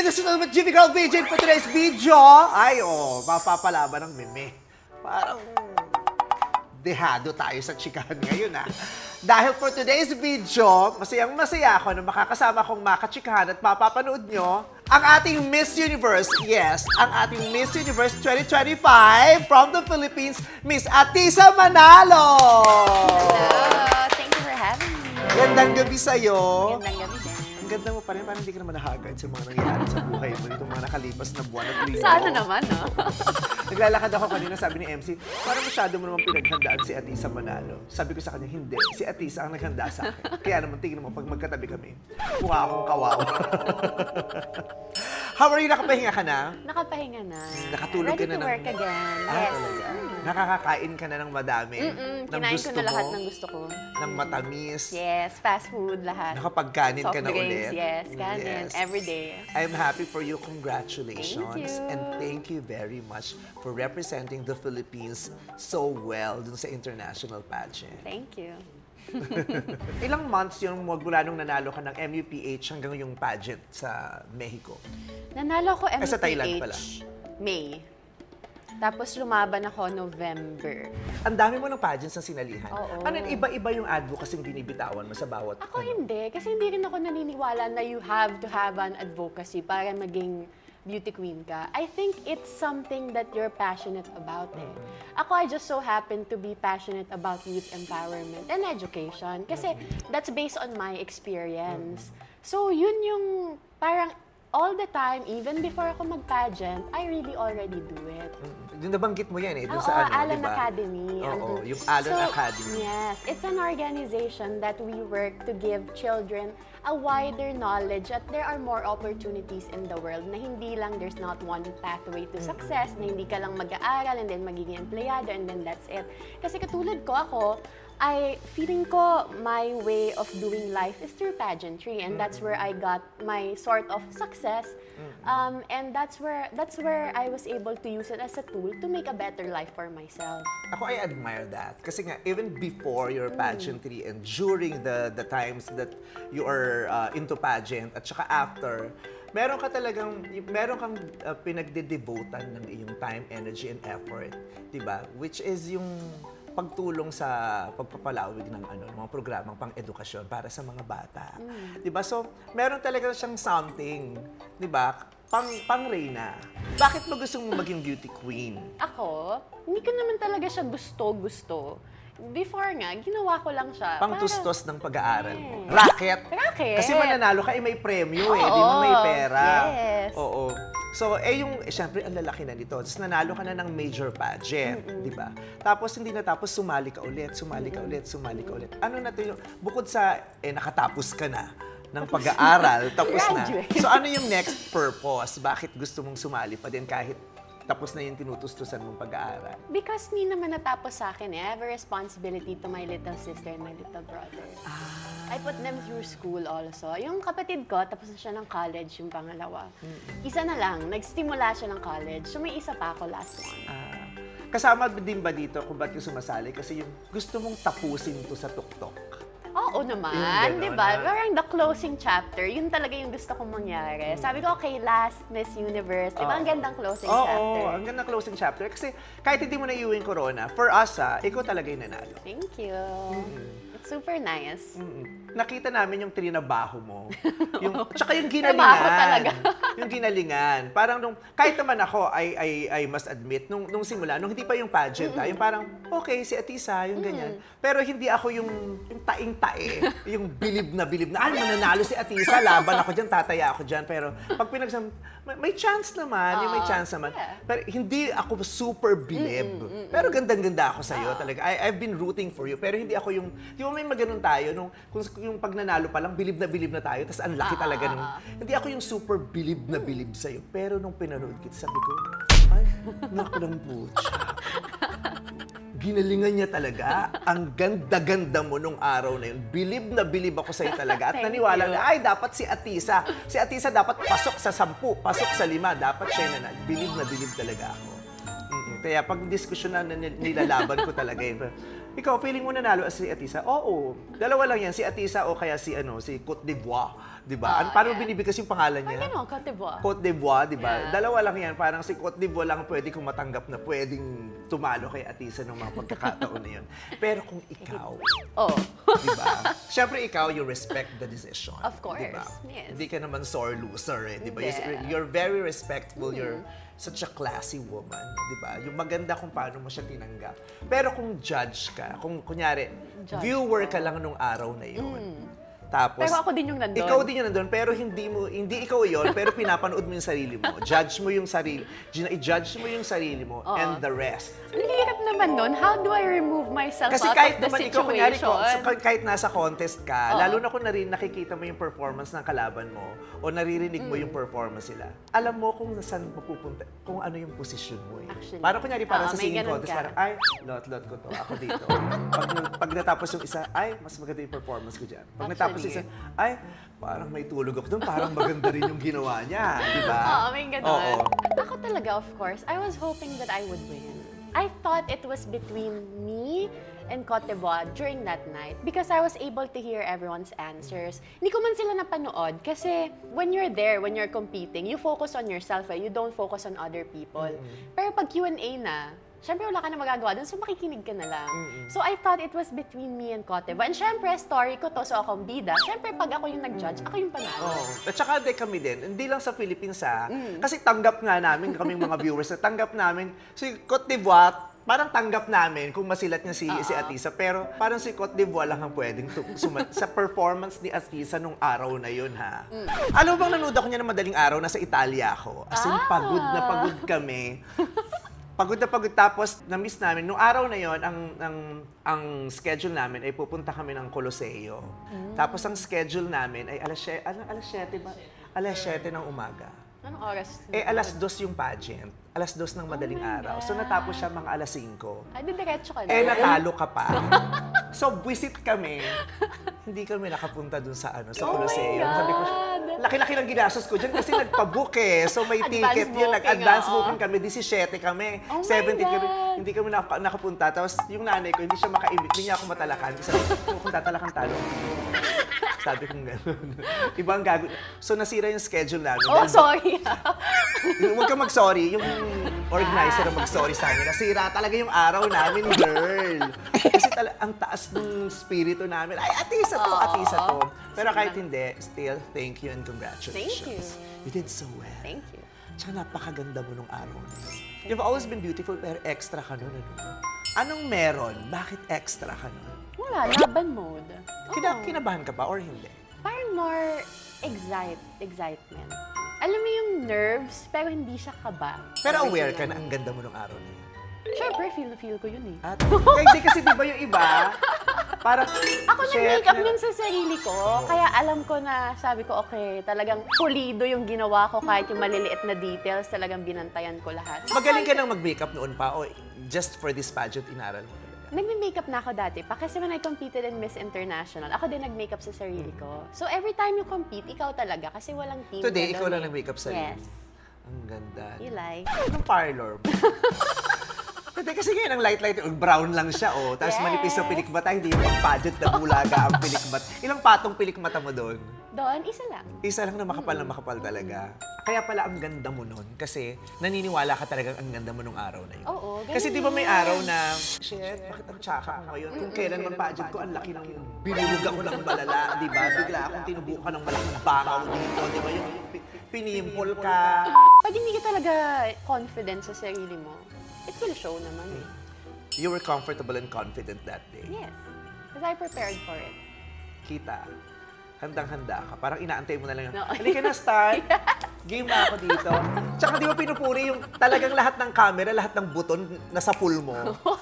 ladies and gentlemen, Jimmy Girl VJ for today's video. Ay, mapapalaban ng meme. Parang dehado tayo sa chikahan ngayon, Dahil for today's video, masayang-masaya ako na makakasama kong makachikahan at mapapanood nyo ang ating Miss Universe. Yes, ang ating Miss Universe 2025 from the Philippines, Miss Atisa Manalo! Hello! Thank you for having me. Gandang gabi sa'yo. Gandang gabi din. Ang ganda mo pa rin, parang hindi ka naman nahagad sa mga nangyayari sa buhay mo, itong mga nakalipas na buwan at linggo. Sana naman, no? Naglalakad ako kanina, sabi ni MC, parang masyado mo naman pinaghandaan si Atisa Manalo. Sabi ko sa kanya, hindi. Si Atisa ang naghanda sa akin. Kaya naman, tingin mo, pag magkatabi kami, mukha akong kawawa. How are you? Nakapahinga ka na? Nakapahinga na. Nakatulog ka na Ready to work again. Yes. Talaga. Nakakakain ka na ng madami. Ng Kinain gusto ko na lahat mo, ng gusto ko. ng matamis. Yes, fast food, lahat. Nakapagkanin ka Soft na drinks, ulit. yes, kanin, Yes. every day. I'm happy for you. Congratulations. Thank you. And thank you very much for representing the Philippines so well dun sa international pageant. Thank you. Ilang months yung mula nung nanalo ka ng MUPH hanggang yung pageant sa Mexico? Nanalo ko MPH. Sa Thailand pala. May. Tapos lumaban ako November. Ang dami mo ng pageants na sinalihan. Oo. Ano, iba-iba yung advocacy yung binibitawan mo sa bawat... Ako hindi. Kasi hindi rin ako naniniwala na you have to have an advocacy para maging beauty queen ka. I think it's something that you're passionate about Ako, I just so happen to be passionate about youth empowerment and education. Kasi that's based on my experience. So, yun yung parang all the time, even before ako mag-pageant, I really already do it. Yung nabanggit mo yan dun Oo, sa ano, Alan diba? Academy. Oo, yung Alan So, Academy. Yes, it's an organization that we work to give children a wider knowledge that there are more opportunities in the world na hindi lang there's not one pathway to success, na hindi ka lang mag-aaral and then magiging empleyado and then that's it. Kasi katulad ko ako, feeling ko my way of doing life is through pageantry and that's where I got my sort of success. And that's where I was able to use it as a tool to make a better life for myself. Ako, I admire that. Kasi nga, even before your pageantry and during the times that you are into pageant at saka after, meron kang pinagde-devotan ng iyong time, energy, and effort. Diba? Which is yung pagtulong sa pagpapalawig ng mga programang pang-edukasyon para sa mga bata. 'Di ba? So, meron talaga siyang something, 'di ba? Pang-reyna. Bakit mo gusto mong maging beauty queen? Ako, hindi ko naman talaga siya gusto. Before nga, ginawa ko lang siya. Pang-tustos ng pag-aaral mo. Yes. Racket. Racket. Kasi mananalo ka, may premyo Oo. di ba may pera? Yes. Oo. So, syempre, ang lalaki na nito. Tapos nanalo ka na ng major pageant, di ba? Tapos hindi natapos, sumali ka ulit. Ano na to yung, bukod sa, nakatapos ka na ng pag-aaral, tapos na. Graduate. So, ano yung next purpose? Bakit gusto mong sumali pa din kahit tapos na yung tinutustusan mong pag-aaral? Because hindi naman natapos sa akin I have a responsibility to my little sister and my little brother. I put them through school also. Yung kapatid ko, tapos na siya ng college, yung pangalawa. Isa na lang, nagsimula siya ng college. So may isa pa ako last one. Kasama din ba dito kung ba't yung sumasali? Kasi yung gusto mong tapusin to sa tuktok. Oo Yung naman, gano'n, di ba? Parang the closing chapter, yun talaga yung gusto kong mangyari. Sabi ko, okay, last Miss Universe. Di ba? Ang gandang closing chapter. Oo, ang ganda ng closing chapter. Kasi kahit hindi mo na iuwing corona, for us, ikaw talaga yung nanalo. Thank you. It's super nice. Nakita namin yung trinabaho mo. Tsaka yung Trabaho talaga. ginalingan. Yung ginalingan. Parang kahit naman ako, I must admit, nung simula, nung hindi pa yung pageant, yung parang, okay, si Atisa, yung ganyan. Pero hindi ako yung taing-tae, yung bilib na, mananalo si Atisa, laban ako dyan, tataya ako dyan. Pero pag may chance naman, yung may chance naman. Yeah. Pero hindi ako super bilib. Pero gandang-ganda ako sa'yo talaga. I've been rooting for you. Pero hindi ako yung, di ba may maganon tayo, kung yung pag nanalo pa lang, bilib na tayo, tapos ang laki talaga nung, hindi ako yung super bilib sa'yo. Pero nung pinanood kita, sabi ko, ay, naku ng putya. Ginalingan niya talaga. Ang ganda-ganda mo nung araw na yun. Bilib na bilib ako sa'yo talaga. At Thank naniwala you. na, ay, dapat si Atisa. Si Atisa dapat pasok sa 10, pasok sa 5. Dapat siya na bilib talaga ako. Kaya pag diskusyon na nilalaban ko talaga yun. Ikaw, feeling mo nanalo as si Atisa? Oo. Dalawa lang yan, si Atisa o kaya si Cote d'Ivoire. Di ba? Paano yeah. binibigkas yung pangalan niya? Parang gano'n, Cote d'Ivoire. Cote d'Ivoire, di ba? Yeah. Dalawa lang yan. Parang si Cote d'Ivoire lang pwede kong matanggap na pwedeng tumalo kay Atisa ng mga pagkakataon na yun. Pero kung ikaw, Oh. di ba? Siyempre ikaw, you respect the decision. Of course, di ba? yes. Hindi ka naman sore loser eh, di ba? Hindi. You're very respectful, you're such a classy woman, di ba? Yung maganda kung paano mo siya tinanggap. Pero kung judge ka, kung kunyari, Judge viewer ka lang nung araw na yun, tapos, Pero ako din yung nandun. ikaw din yung nandun, pero hindi ikaw yon, pero pinapanood mo yung sarili mo. Judge mo yung sarili. I-judge mo yung sarili mo and the rest. Ang hirap naman nun. How do I remove myself Kasi out kahit of the naman ikaw, kunyari, situation? kahit nasa contest ka, lalo na kung nakikita mo yung performance ng kalaban mo o naririnig mo yung performance nila, alam mo kung saan mapupunta, kung ano yung posisyon mo eh. Actually. Parang kunyari, parang sa May singing ganun contest, ka. parang, ay, lot ko to, ako dito. Pag natapos yung isa, ay, mas maganda yung performance ko dyan. Pag natapos yung isa, ay, parang may tulog ako doon, parang maganda rin yung ginawa niya, di ba? Oo, may ganun. Oo. Ako talaga, of course, I was hoping that I would win. I thought it was between me and Cote d'Ivoire during that night because I was able to hear everyone's answers. Hindi ko man sila napanood kasi when you're there, when you're competing, you focus on yourself, eh? You don't focus on other people. Pero pag Q&A na, syempre wala ka na magagawa dun, so makikinig ka na lang. So I thought it was between me and Cote d'Ivoire. And syempre, story ko to, so akong bida. Syempre, pag ako yung nag-judge, ako yung panalo. Oh. At saka kami din, hindi lang sa Philippines kasi tanggap nga namin, kaming mga viewers, na tanggap namin, si Cote d'Ivoire, parang tanggap namin kung masilat niya si Atisa, pero parang si Cote d'Ivoire lang ang pwedeng sa performance ni Atisa nung araw na yun, ha? Alam mo bang nanood ako niya ng madaling araw, nasa Italia ako. As in, pagod na pagod kami. Pagod na pagod, tapos na-miss namin. Nung araw na yon, ang schedule namin ay pupunta kami ng Coloseo. Tapos ang schedule namin ay alas 7 ba? Alas 7 ng umaga. Anong oras? Alas 2 yung pageant. Alas 2 ng madaling araw. So natapos siya mga alas 5. Ay, diretso ka na. Natalo ka pa. So visit kami. Hindi kami nakapunta dun sa sa Oh my Colosseum. God! Sabi ko, laki-laki ng ginastos ko dyan kasi nagpa-book eh. So may Advance ticket yun. booking, Nag-advance oo. booking kami. 17 kami. Oh my 17 kami. God! Hindi kami nakapunta. Tapos yung nanay ko, hindi siya hindi niya ako matalakan. Sabi ko, kung tatalakan talo. Sabi ko gano'n. Ibang gago. So nasira yung schedule namin. Oh, Dahil- sorry. Huwag ka mag-sorry. Yung organizer na mag-sorry sa amin. Nasira talaga yung araw namin, girl. Kasi ang taas ng spirito namin. Ay, atisa to, atisa to. Pero kahit hindi, still, thank you and congratulations. Thank you. You did so well. Thank you. Tsaka napakaganda mo nung araw na yun. You've always been beautiful, pero extra ka nun. Anong meron? Bakit extra ka nun? Wala, laban mode. Kinabahan ka ba or hindi? Parang more excitement. Alam mo yung nerves, pero hindi siya kaba. Pero aware ka na ang ganda mo nung araw na yun. Siyempre, feel na feel ko yun eh. At, hindi kasi di ba yung iba, parang, Ako nag-makeup nun sa sarili ko, kaya alam ko na, sabi ko, okay, talagang pulido yung ginawa ko kahit yung maliliit na details, talagang binantayan ko lahat. magaling ka nang mag-makeup noon pa o just for this pageant inaral mo? Nagme-makeup na ako dati pa kasi when I competed in Miss International, ako din nag-makeup sa sarili ko. So every time you compete, ikaw talaga kasi walang team. Today, ka ikaw doon lang eh. nag-makeup sa Yes. Ang ganda. You like? Anong parlor mo? Hindi, kasi ngayon ang light-light, brown lang siya, oh. Tapos Yes. manipis sa pilikmata, hindi yung pang-pageant na bulaga ang pilikmat. Ilang patong pilikmata mo doon? Doon, isa lang. Isa lang na makapal talaga. Kaya pala ang ganda mo nun kasi naniniwala ka talagang ang ganda mo nung araw na yun. Oo, ganun Kasi di ba may yan. araw na, shit, bakit ang tsaka ko ngayon? Kung kailan man pageant ko, ang laki ng binulog ako ng malala, di ba? Bigla akong tinubukan ng malaking bangaw dito, di ba? Yung pinimpol ka. Pag hindi ka talaga confident sa sarili mo, it will show naman eh. You were comfortable and confident that day. Yes. Because I prepared for it. Kita, handang-handa ka. Parang inaantay mo na lang yung, No. halika na, start. Game na ako dito. Tsaka di ba pinupuri yung talagang lahat ng camera, lahat ng buton nasa full mo.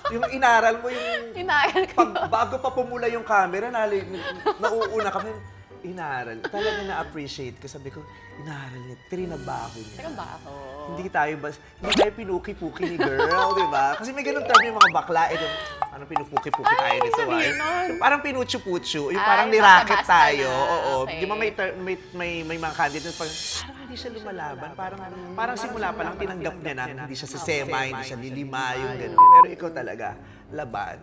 Yung inaral mo yung Inaral ko. bago pa pumula yung camera, nauuna kami. Inaral. Talagang na-appreciate ko. Sabi ko, inaral niya, trinabaho niya. Pero ba ako? Hindi tayo pinuki-puki ni girl, di ba? Kasi may ganun term yung mga bakla. Parang pinupuki-puki tayo Ay, nito. sabihin nun. Yung parang pinutsu-putsu. Yung Ay, parang niracket basta-basta tayo. na. Oo. Okay. Di ba may mga candidates parang hindi siya lumalaban. Parang simula pa lang tinanggap niya na hindi siya sisema, hindi siya lilima, yung ganun. Pero ikaw talaga, laban.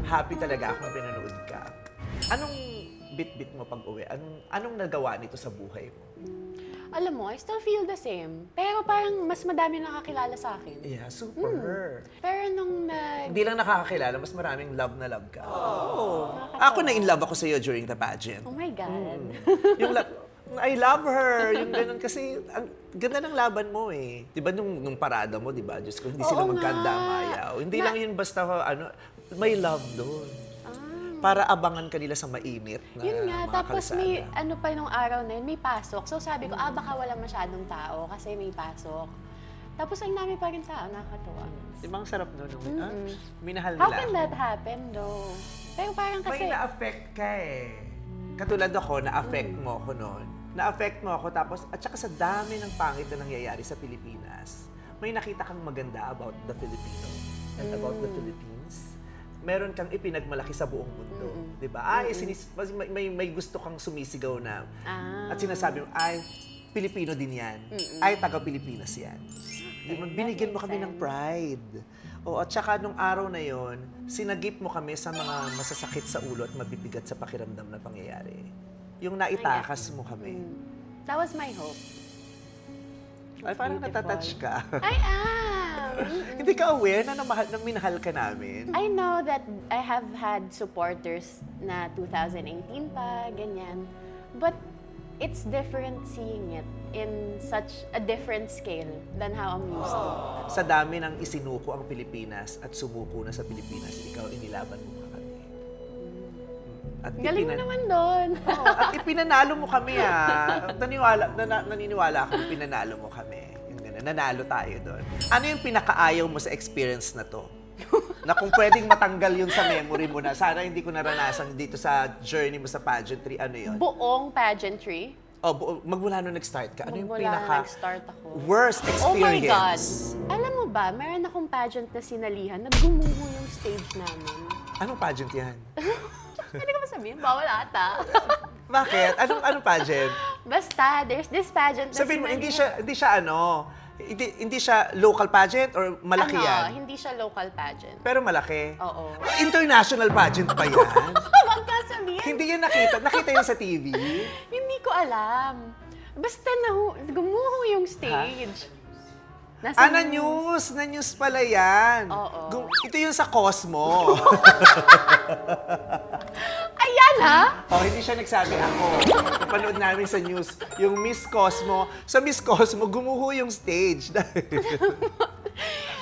Happy talaga ako na pinanood ka. Anong bit-bit mo pag-uwi? Anong nagawa nito sa buhay mo? Alam mo, I still feel the same. Pero parang mas madami nakakilala sa akin. Yeah, super. Pero nung Hindi lang nakakakilala, mas maraming love na love ka. Oo. Ako na in love ako sa'yo during the pageant. oh my God. Yung I love her, yung ganun. Kasi ang ganda ng laban mo eh. Di ba nung parada mo, di ba? Diyos ko, hindi sila Oo nga. magkandamayaw. Hindi lang yun basta, may love doon. Para abangan ka nila sa mainit na Yun nga, mga tapos kalsada. may ano pa nung araw na yun, may pasok. So sabi ko, baka wala masyadong tao kasi may pasok. Tapos ang dami pa rin tao, nakakatuwa. Di ba ang sarap nun? Minahal nila. How can that happen though? Pero parang kasi, May na-affect ka eh. Katulad ako, na-affect mo ako noon. Na-affect mo ako tapos, at saka sa dami ng pangit na nangyayari sa Pilipinas, may nakita kang maganda about the Filipino and about the Philippines. Meron kang ipinagmalaki sa buong mundo. Di ba? May gusto kang sumisigaw na. At sinasabi mo, ay, Pilipino din yan. Ay, taga-Pilipinas yan. Di ba? Binigyan mo kami ng pride. At saka nung araw na yon, sinagip mo kami sa mga masasakit sa ulo at mabibigat sa pakiramdam na pangyayari. Yung naitakas mo kami. that was my hope. Ay, parang beautiful. natatouch ka. I am! Hindi ka aware na minahal ka namin? I know that I have had supporters na 2018 pa, ganyan. But it's different seeing it in such a different scale than how I'm used to. Sa dami ng isinuko ang Pilipinas at sumuko na sa Pilipinas, ikaw inilaban mo kami. At Galing mo naman doon. at ipinanalo mo kami naniniwala ako pinanalo mo kami. Yung ganun, nanalo tayo doon. Ano yung pinakaayaw mo sa experience na to? Na kung pwedeng matanggal yun sa memory mo na, sana hindi ko naranasan dito sa journey mo sa pageantry, ano yun? Buong pageantry. Magmula nung nag-start ka, ano yung Magmula nag-start ako. worst Oh my God! experience? Alam mo ba, meron akong pageant na sinalihan, naggumuho yung stage namin. Anong pageant yan? Pwede ko ba sabihin? Bawal ata. Bakit? Anong pageant? Basta, there's this pageant na Sabihin mo, sinalihan. hindi siya local pageant or malaki yan? Hindi siya local pageant. Pero malaki? Oo. International pageant pa yan? Huwag ka sabihin. Hindi yan nakita. Nakita yan sa TV? Hindi ko alam. Basta gumuho yung stage. Nasa Na-news. Na-news pala yan. Oo. Ito yung sa Cosmo. Ayan ha? Hindi siya nagsabi ako. Napanood namin sa news, yung Miss Cosmo. Sa Miss Cosmo, gumuho yung stage.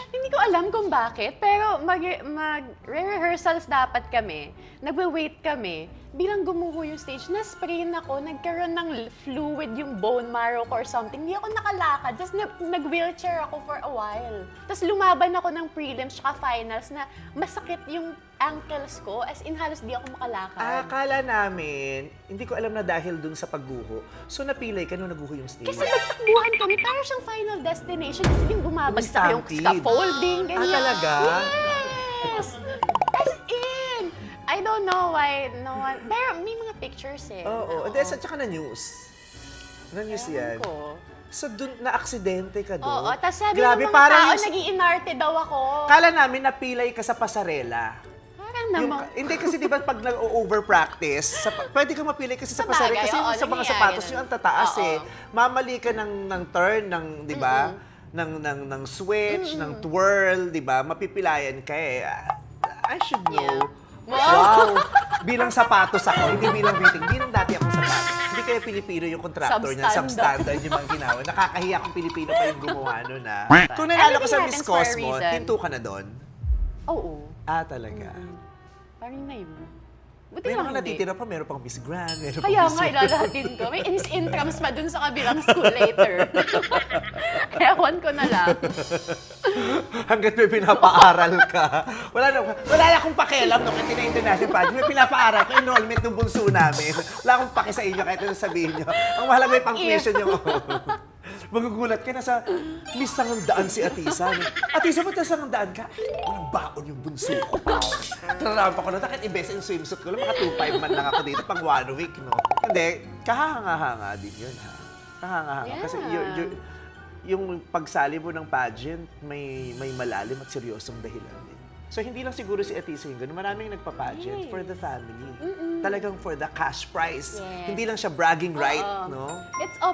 Hindi ko alam kung bakit, pero mag-rehearsals dapat kami. Nagwe-wait kami. Bilang gumuho yung stage, na-sprain ako, nagkaroon ng fluid yung bone marrow ko or something. Hindi ako nakalakad. Tapos nag-wheelchair ako for a while. Tapos lumaban ako ng prelims tsaka finals na masakit yung ankles ko. As in, halos di ako makalakad. Akala namin, hindi ko alam na dahil dun sa pagguho. So napilay ka nung naguho yung stage. Kasi nagtakbuhan kami, para siyang final destination. Kasi yung bumabagsak yung Stampede. scaffolding, ganyan. Talaga? Yes! As in! I don't know why no one... Pero may mga pictures eh. Oo. Na, At saka na-news. Na-news yan. Ko. So dun, na-aksidente ka doon? Oo, tapos sabi Grabe, ng mga parang tao, yung- nag-iinarte daw ako. Kala namin napilay ka sa pasarela. Parang namang... Hindi kasi di ba pag nag-over practice, pwede ka mapilay kasi sa Sa pasarela bagay, kasi oo, sa mga nangyayari sapatos ganun. yung ang tataas Oo. eh. Mamali ka ng turn, di ba? Ng switch, ng twirl, di ba? Mapipilayan ka eh. I should know. Wow! Bilang sapatos ako, hindi bilang fitting. Bilang dati akong sapatos. Hindi kaya Pilipino yung contractor niya, Substandard. substandard yung mga ginawa. Nakakahiya kung Pilipino pa yung gumawa nun na. Kung nanalo ka sa Everything Miss happens for a Cosmo, reason. hinto ka na doon? Oo. Talaga. Parang na yun. Buti May lang mga hindi. natitira pa, meron pang Miss Grand, meron Kaya pang nga, Miss ilalahatin ko. May intrams pa dun sa kabilang school later. Kaya one ko na lang. Hanggat may pinapaaral ka. Wala na akong pakialam nung hindi na international pageant. May pinapaaral ko, enrollment ng bunso namin. Wala akong paki sa inyo kahit ano sabihin nyo. Ang mahalaga may pang-tuition nyo. Magugulat ka na sa Miss Sangandaan si Atisa. Atisa, ba't na Sangandaan ka? Walang baon yung bunso ko. Trarampa ko na. Takit i-best in swimsuit ko lang. Maka 2.5 man lang ako dito pang 1 week, no? Hindi, kahanga-hanga din yun, ha? Kahanga-hanga. Yeah. Kasi yung pagsali mo ng pageant, may malalim at seryosong dahilan din. So, hindi lang siguro si Atisa yung gano'n. Maraming nagpa-pageant for the family. talagang for the cash prize. Yes. Hindi lang siya bragging right, Oo. no?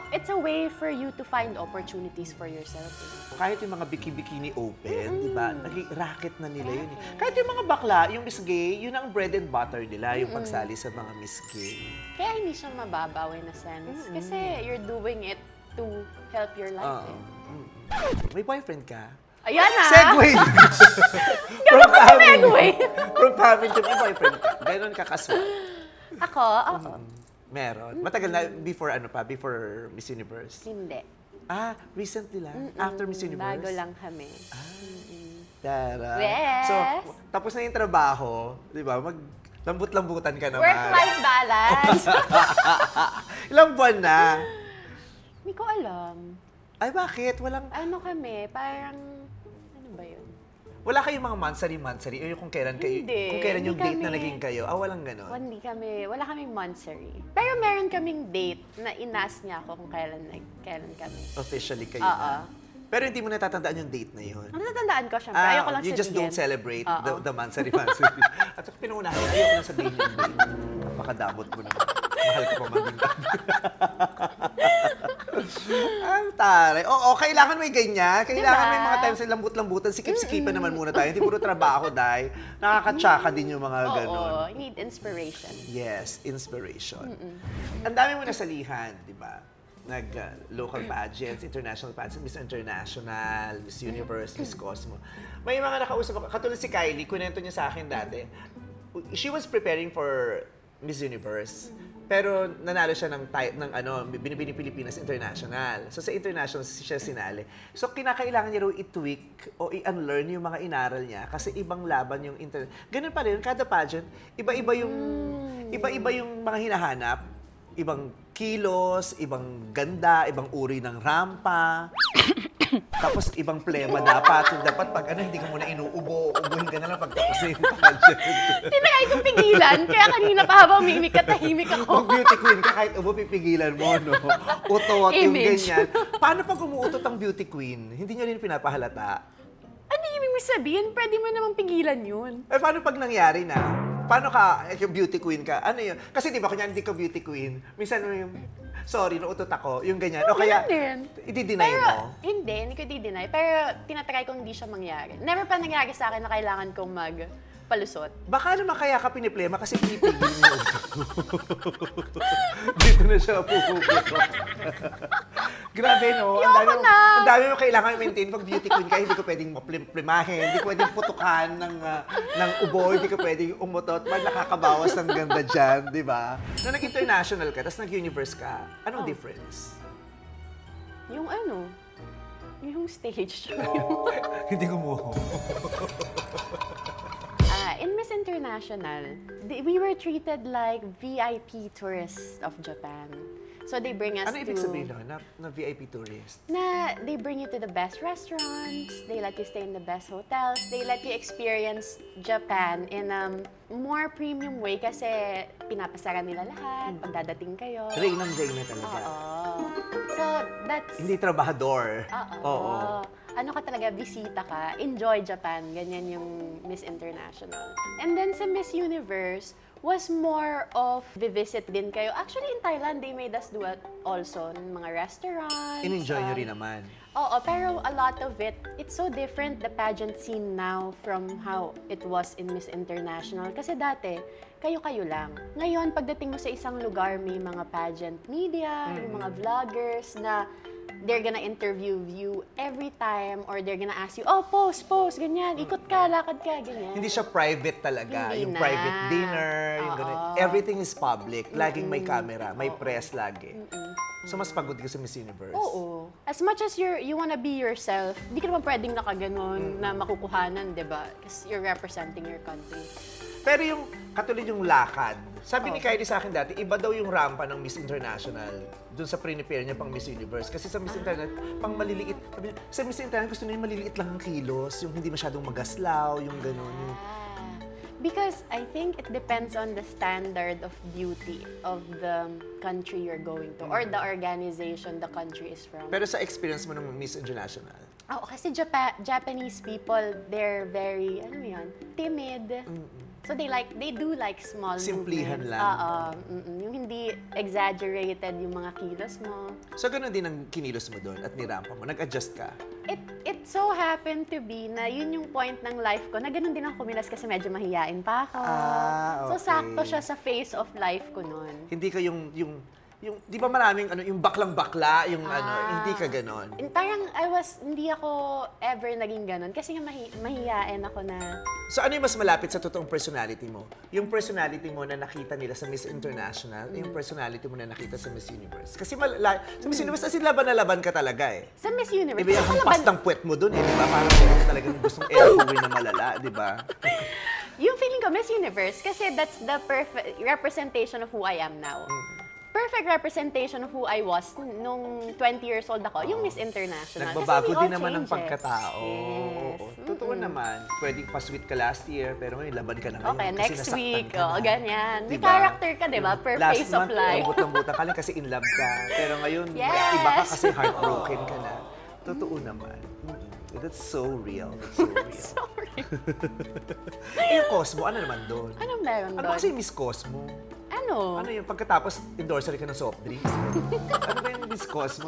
It's a way for you to find opportunities for yourself. Kahit yung mga bikini open, di ba? Naging racket na nila yun. Kahit yung mga bakla, yung Miss Gay, yun ang bread and butter nila, yung pagsali sa mga Miss Gay. Kaya hindi siya mababaw in a sense. Kasi you're doing it to help your life. Oo. May boyfriend ka? Ayan na! Segway! Gano'n ko si Segway! From family to may boyfriend ka. Ganon ka kaswal. Ako? Oo. Meron. Matagal na, before Miss Universe. Hindi. Ah, recently lang? After Miss Universe? Bago lang kami. Tara. Yes. So, tapos na yung trabaho, di ba? Lambut-lambutan ka naman. Work-life balance! Ilang buwan na? Hindi ko alam. Ay, bakit? Walang... Ano kami, parang... Ano ba yun? Wala kayong mga monthsary? O yung kung kailan kayo... Hindi. Kung kailan yung Hindi date na kami. naging kayo? Ah, walang ganon. Wala kaming monthsary. Pero meron kaming date na inas niya ako kung kailan kami. Officially kayo Oo. na. Pero hindi mo natatandaan yung date na yun. Natatandaan ko, syempre. Ayoko lang you just don't sabihin. celebrate Oo. the monthsary. At saka pinuunahan, ayoko na sabihin yung date. Napakadamot mo naman. Mahal ko pa man din. Ang taray. Oo, kailangan may ganyan. Kailangan Diba? may mga times na lambut-lambutan. Sikip-sikipan naman muna tayo. Hindi puro trabaho, dahil nakakatsaka din yung mga ganon. Oo, you need inspiration. Yes, inspiration. Ang dami mo nasalihan, di ba? Local pageants, international pageants, Miss International, Miss Universe, Miss Cosmo. May mga nakausap ako, katulad si Kylie, kunento niya sa akin dati. She was preparing for Miss Universe. Pero nanalo siya ng Binibining Pilipinas International. So sa international siya sinali. So kinakailangan niya raw i-tweak o i-unlearn yung mga inaral niya kasi ibang laban yung Ganun pa rin, kada pageant, iba-iba yung mga hinahanap. Ibang kilos, ibang ganda, ibang uri ng rampa. Tapos ibang plema dapat. So, dapat pag hindi ka muna ubuhin ka na lang pagtapos na yung pageant. Tinry kong pigilan, kaya kanina pa habang mimik at tahimik Kung ako. beauty queen ka, kahit ubo, pipigilan mo, no? Utot, yung Image. ganyan. Paano pag umuutot ang beauty queen? Hindi nyo rin pinapahalata? Ano yung ibig sabihin? Pwede mo namang pigilan yun. Eh, paano pag nangyari na? Paano ka, yung beauty queen ka? Ano yun? Kasi di ba, kunyari hindi ka beauty queen, minsan yung, sorry, nauutot ako, yung ganyan. O kaya, Yun din. i-deny Pero, mo? hindi ko i-deny. Pero, tinatry kong hindi siya mangyari. Never pa nangyari sa akin na kailangan kong magpalusot. Baka naman kaya ka piniplema kasi pinipigil mo yung utot mo. Dito na siya pupuputo. Grabe, no? Ayoko na. Ang dami mo kailangan i-maintain pag beauty queen ka. Hindi ko pwedeng maplimahin, hindi ko pwedeng putukan ng ubo, hindi ko pwedeng umutot. Pag nakakabawas ng ganda dyan, di ba? Nung nag-international ka, tapos nag-universe ka, anong difference? Yung yung stage. Hindi ko mo. In Miss International, we were treated like VIP tourists of Japan. So they bring us Ano ibig sabihin na VIP tourist? Na they bring you to the best restaurants, they let you stay in the best hotels, they let you experience Japan in a more premium way kasi pinapasara nila lahat pag dadating kayo. Reyna talaga. Oo. So that's... Hindi trabahador. Oo. Ano ka talaga, bisita ka, enjoy Japan, ganyan yung Miss International. And then sa Miss Universe, was more of visit din kayo. Actually, in Thailand, they made us do it also ng mga restaurants. In-enjoy nyo rin naman. Oo, pero a lot of it, it's so different, the pageant scene now from how it was in Miss International. Kasi dati, kayo-kayo lang. Ngayon, pagdating mo sa isang lugar, may mga pageant media, yung mga vloggers na they're gonna interview you every time or they're gonna ask you, oh, pose, ganyan, ikot ka, lakad ka, ganyan. Hindi siya private talaga. Hindi yung na. private dinner, yung ganun. Oo. Everything is public. Laging may camera, may press lagi. So, mas pagod ka sa Miss Universe. Oo. As much as you wanna be yourself, hindi ka naman pwedeng nakaganon na makukuhanan, di ba? Because you're representing your country. Pero yung katulad yung lakad, sabi ni Kylie sa akin dati, iba daw yung rampa ng Miss International dun sa prepare niya pang Miss Universe. Kasi sa Miss International, pang maliliit. Sabi niya, sa Miss International, gusto niya yung maliliit lang ang kilos, yung hindi masyadong magaslaw, yung gano'n. Yung... Because I think it depends on the standard of beauty of the country you're going to or the organization the country is from. Pero sa experience mo ng Miss International, Oo, kasi Japanese people, they're very, timid. So they do like small Simplihan movements. lang. Yung hindi exaggerated yung mga kilos mo. So, ganun din ang kinilos mo doon at nirampa mo. Nag-adjust ka. It so happened to be na yun yung point ng life ko na ganun din ako kumilos kasi medyo mahiyain pa ako. So, Okay. sakto siya sa phase of life ko nun. Hindi ka yung di ba maraming yung baklang-bakla, yung hindi ka ganon. Parang hindi ako ever naging ganun kasi nga mahiyain ako na. So ano yung mas malapit sa totoong personality mo? Yung personality mo na nakita nila sa Miss International, yung personality mo na nakita sa Miss Universe. Kasi sa Miss Universe, as in laban na laban ka talaga eh. Sa Miss Universe, Iba yung ako hampas laban- ng puwet mo dun eh, di ba? Parang meron talagang gustong elbowin na malala, di ba? yung feeling ko, Miss Universe, kasi that's the perfect representation of who I am now. Perfect representation of who I was nung 20 years old ako, yung Miss International. Nagbabago Kasi we all din naman ang change eh. pagkatao. Yes. Oo. Totoo naman. Pwedeng pa-sweet ka last year, pero ngayon laban ka na ngayon. Okay, kasi next nasaktan week, ka na. ganyan. May Diba? character ka, di ba? Per Last phase of month, life. lambot-lambutan ka lang kasi in love ka. Pero ngayon, Yes. iba ka kasi heartbroken ka na. Totoo naman. That's so real. That's so real. Sorry. Yung Cosmo, ano naman doon? Anong meron Ano doon? kasi yung Miss Cosmo? Ano? Ano yung pagkatapos endorser ka ng soft drinks? Ano ba yung Miss Cosmo?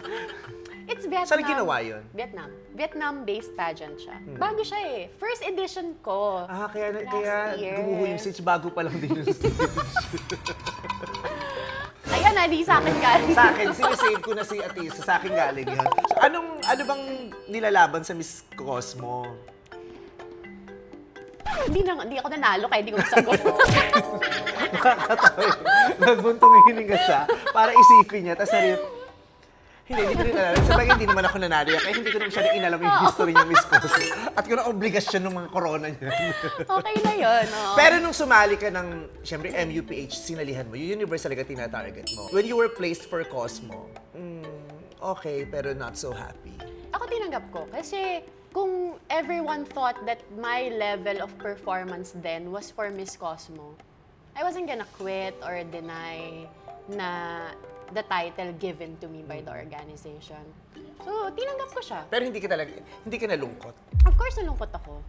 It's Vietnam. Saan ginawa yun? Vietnam. Vietnam-based pageant siya. Bago siya eh. First edition ko. Kaya year. gumuho yung stage bago pa lang din yung stage. Ayan, hindi sa akin galing. Sa akin, sinisave ko na si Atisa. Sa akin galing yun. So, ano bang nilalaban sa Miss Cosmo? Hindi ako nanalo kaya hindi ko masagot. Nakakatawa yun. Nagbuntong hininga siya para isipin niya. Tapos hindi ko rin alam. Sabagay, hindi naman ako nanalo. Kaya hindi ko naman siya inalam yung history niya, Miss Cosmo. At kung na obligasyon ng mga corona niya. Okay na yun. Oo. Pero nung sumali ka ng, syempre, MUPH, sinalihan mo, yung universe talaga tina-target mo. When you were placed for Cosmo, okay, pero not so happy. Ako tinanggap ko kasi kung everyone thought that my level of performance then was for Miss Cosmo, I wasn't gonna quit or deny na the title given to me by the organization. So, tinanggap ko siya. Pero hindi ka nalungkot. Of course, nalungkot ako.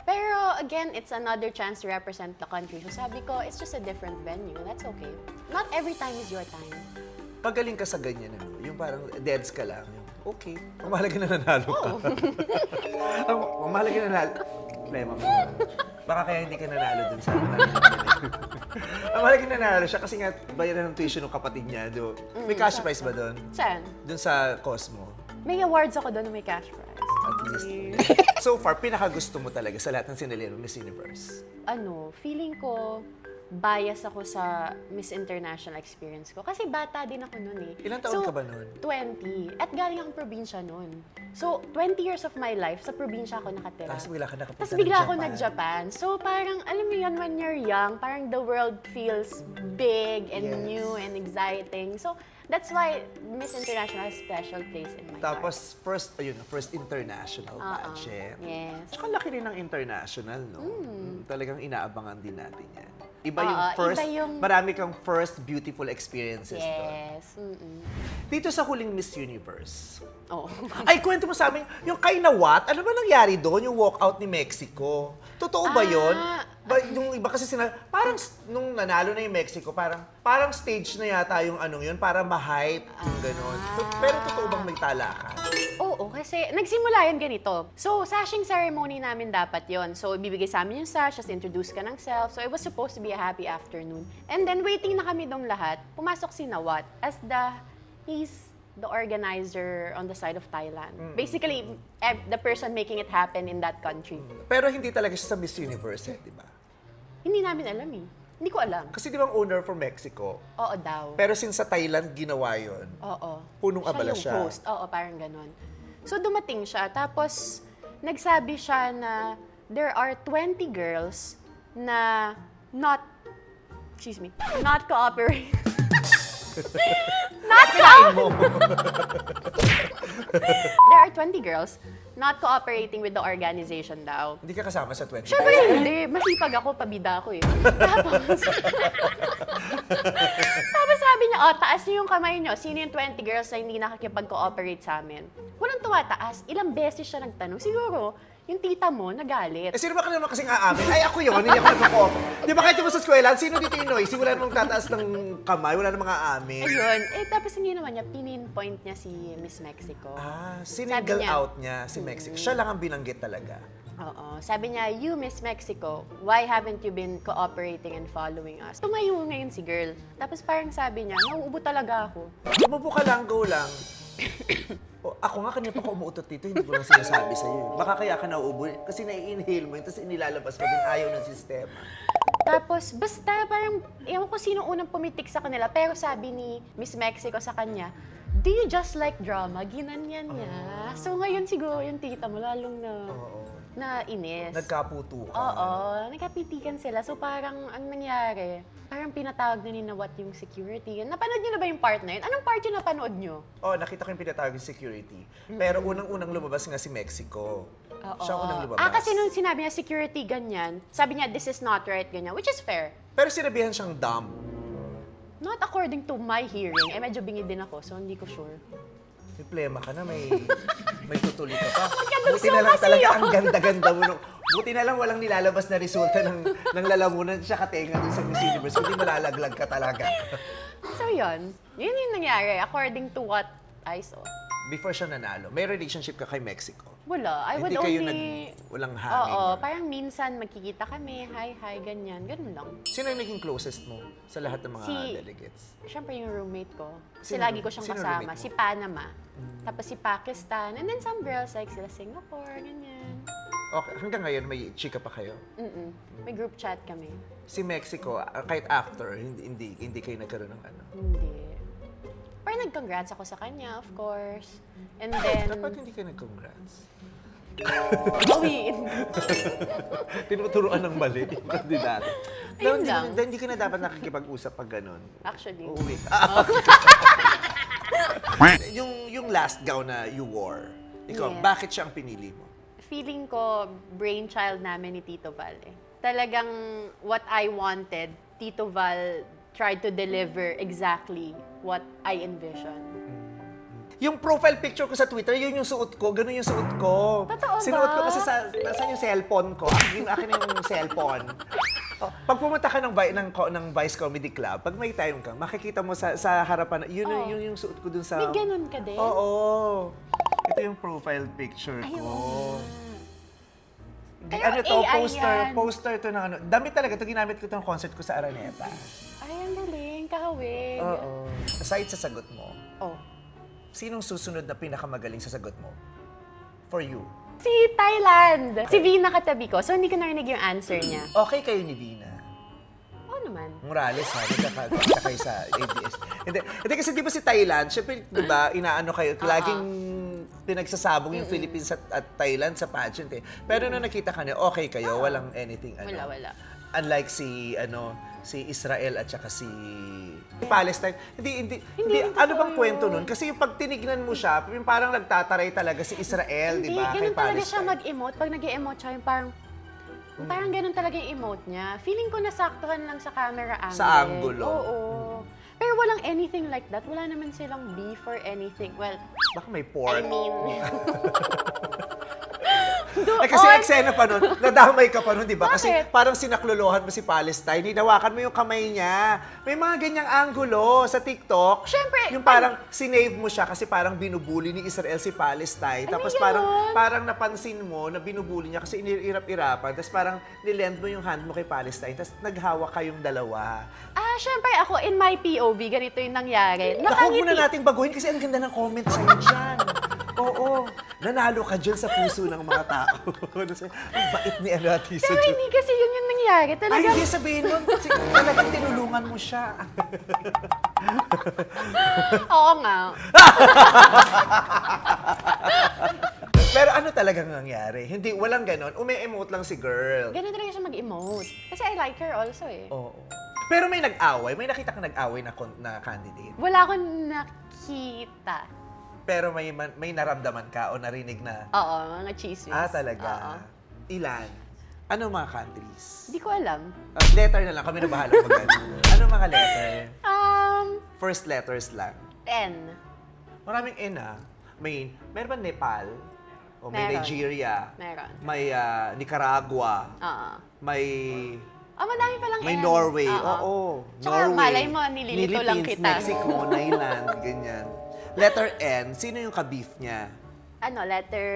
Pero again, it's another chance to represent the country. So sabi ko, it's just a different venue. That's okay. Not every time is your time. Pagaling ka sa ganyan, yung parang deads ka lang. Okay, ang mahalaga na nanalo ka. Ang mahalaga na nanalo. Problema mo. Baka kaya hindi ka nanalo dun sa ang mahalaga na nanalo siya kasi nga bayaran ng tuition ng kapatid niya. May cash prize ba dun? Saan? Dun sa Cosmo. May awards ako doon na may cash prize. At least. So far, pinakagusto mo talaga sa lahat ng sinalihan ng Miss Universe? Feeling ko, bias ako sa Miss International experience ko. Kasi bata din ako noon eh. Ilang taon ka ba nun? 20. At galing akong probinsya noon. So, 20 years of my life, sa probinsya ako nakatira. Tapos bigla ka nakapunta Tapos bigla ng ako Japan. nag-Japan. So, parang, alam mo yun, when you're young, parang the world feels big and Yes. new and exciting. So, that's why Miss International has a special place in my heart. Tapos, first international pageant. Yes. Tsaka laki rin ng international, no? Talagang inaabangan din natin yan. Iba yung Oo, first, iba yung- marami kang first beautiful experiences doon. Yes. Dito sa huling Miss Universe, Oh. ay, kwento mo sa amin, yung kay Nawat, ano ba nangyari doon? Yung walkout ni Mexico. Totoo ba yun? Yung iba kasi parang nung nanalo na yung Mexico, parang stage na yata yung anong yun, para ma-hype, yung gano'n. Pero totoo bang may talakan? Oo, kasi nagsimula yun ganito. So, sashing ceremony namin dapat yon. So, ibibigay sa amin yung sash, just introduce ka ng self. So, it was supposed to be a happy afternoon. And then, waiting na kami dong lahat. Pumasok si Nawat as he's the organizer on the side of Thailand. Basically, the person making it happen in that country. Pero hindi talaga siya sa Miss Universe, di ba? Hindi namin alam eh. Hindi ko alam. Kasi di ba ang owner from Mexico? Oo daw. Pero since sa Thailand ginawa yun, Oo. punong abala yung siya. host. Oo, parang ganon. So, dumating siya. Tapos, nagsabi siya na there are 20 girls na not cooperating. Kinain mo. There are 20 girls not cooperating with the organization daw. Hindi ka kasama sa 20. Siyempre hindi. Masipag ako, pabida ako eh. Tapos sabi niya, taas niyo yung kamay niyo. Sino yung 20 girls na hindi nakakipag-cooperate sa amin? Walang tumataas. Ilang beses siya nagtanong. Siguro, yung tita mo nagalit. Sino ba ka naman kasing aamin? Ay, ako yun, hindi ako nagpo-offer. Di ba kahit mo sa eskwela, sino dito yung noisy? Wala namang tataas ng kamay, wala namang aamin. Ayun. Tapos hindi naman niya, pinpoint niya si Miss Mexico. Siniggle Sabi niya- out niya si Mexico. Siya lang ang binanggit talaga. Oo. Sabi niya, you, Miss Mexico, why haven't you been cooperating and following us? Tumayo ngayon si girl. Tapos parang sabi niya, nauubo talaga ako. Umupo ka lang, go lang. Ako nga, kanina pa ako umuutot dito, hindi ko lang sinasabi sa'yo. Baka kaya ka nauubo, kasi nai-inhale mo yun, tapos inilalabas mo din, ayaw ng sistema. Tapos, basta parang, ewan ko sino unang pumitik sa kanila, pero sabi ni Miss Mexico sa kanya, do you just like drama? Ginanyan niya. So ngayon siguro yung tita mo, lalong na inis. Nagkaputukan. Oo, nagkapitikan sila. So parang, ang nangyari, parang pinatawag na ni Nawat yung security. Napanood niyo na ba yung part na yun? Anong part yung napanood niyo? Nakita ko yung pinatawag yung security. Pero unang-unang lumabas nga si Mexico. Oo. Siya unang lumabas. Kasi nung sinabi niya security ganyan, sabi niya this is not right ganyan, which is fair. Pero sinabihan siyang dumb. Not according to my hearing. Medyo bingi din ako, so hindi ko sure. May plema ka na, may tutuloy ka pa. Nagkadugso Buti na lang kasi talaga yun. ang ganda-ganda mo. Buti na lang walang nilalabas na resulta ng lalamunan siya katenga dun sa Miss Universe. Hindi malalaglag ka talaga. So yun yung nangyari according to what I saw. Before siya nanalo, may relationship ka kay Mexico. Wala. I would Hindi kayo only... walang hangin. Oo, parang minsan magkikita kami, hi, ganyan. Ganun lang. Sino yung naging closest mo sa lahat ng mga Si- delegates? Siyempre yung roommate ko. Kasi Sino- lagi ko siyang sino kasama. roommate mo? Si Panama. Tapos si Pakistan. And then some girls like sila Singapore, ganyan. Okay, hanggang ngayon may chika pa kayo. May group chat kami. Si Mexico, kahit after, hindi kayo nagkaroon ng ano. Hindi. Pero nag-congrats ako sa kanya, of course. And then, Dapat hindi kayo nag-congrats. bawiin. Tinuturuan ng mali yung kandidato. Ayun lang. Hindi ka na dapat nakikipag-usap pag ganun. Actually. Uuwi. yung last gown na you wore, ikaw, Yes. bakit siya ang pinili mo? Feeling ko, brainchild namin ni Tito Val eh. Talagang what I wanted, Tito Val tried to deliver exactly what I envisioned. Yung profile picture ko sa Twitter, yun yung suot ko, ganun yung suot ko. Totoo ba? Sinuot ko kasi nasaan yung cellphone ko? Akin yung cellphone. Pag pumunta ka ng Vice Comedy Club, pag may time ka, makikita mo sa harapan, yun yung suot ko dun sa... May ganun ka din? Oo. Ito yung profile picture ko. Ayun. Pero Ano to? AI yan. Poster to ng ano. Damit talaga. Ito ginamit ko itong concert ko sa Araneta. Ay, ang galing. Kahawig. Oo. Aside sa sagot mo, Oh. sinong susunod na pinakamagaling sa sagot mo? For you. Si Thailand. Si Vina katabi ko. So, hindi ko narinig yung answer niya. Okay kayo ni Vina. Oo naman. Morales ha, nagkakagta kayo sa ABS. Hindi kasi di ba si Thailand, syempre di ba inaano kayo, laging pinagsasabong yung Philippines at Thailand sa pageant eh. Pero nung nakita ka niya, okay kayo, walang anything ano. Wala. Unlike si Israel at saka si Palestine. Hindi ano bang kwento nun? Kasi yung pag tinignan mo siya, yung parang nagtataray talaga si Israel, di Hindi, ba? ganun Kay talaga siya Palestine. mag-emote. Pag nag-emote siya, yung parang ganun talaga yung emote niya. Feeling ko nasaktuhan lang sa camera angle. Sa angulo. Oo. Pero walang anything like that. Wala naman silang beef or anything. Well, Baka may I porn. mean... Kasi eksena pa nun, nadamay ka pa nun, di ba? Kasi Bakit? parang sinaklolohan mo si Palestine, hinawakan mo yung kamay niya. May mga ganyang angulo sa TikTok. Siyempre, Yung parang sinave mo siya kasi parang binubuli ni Israel si Palestine. Tapos may ganon. parang napansin mo na binubuli niya kasi inirap-irapan. Tapos parang nilend mo yung hand mo kay Palestine. Tapos naghawak kayong dalawa. syempre ako, in my POV, ganito yung nangyari. Naku, huwag muna Nakangiti. nating baguhin kasi ang ganda ng comment sa'yo dyan. Oo, nanalo ka dyan sa puso ng mga tao. Ang bait ni Tisa Pero dyan. hindi kasi yun yung nangyari. Ay, Talaga, hindi sabihin mo. Talagang tinulungan mo siya. oo nga. Pero ano talagang nangyari? Hindi, walang ganon. Umi-emote lang si girl. Ganun talaga siya mag-emote. Kasi I like her also eh. Oo. Pero may nag-away. May nakita ka nag-away na candidate. Wala akong nakita. Pero may naramdaman ka o narinig na, Oo, mga chismis. talaga. Oo. Ilan? Ano mga countries? Hindi ko alam. Letter na lang. Kami na bahala mag Ano mga letter? First letters lang. N. Maraming N ah. Meron ba Nepal? O may Meron. Nigeria. Meron. May Nicaragua. Oo. May Madami palang may N. Norway. Oo. Oo. Tsaka Norway. malay mo, nililito lang Philippines, kita. Mexico, Thailand, ganyan. Letter N, sino yung ka-beef niya? Letter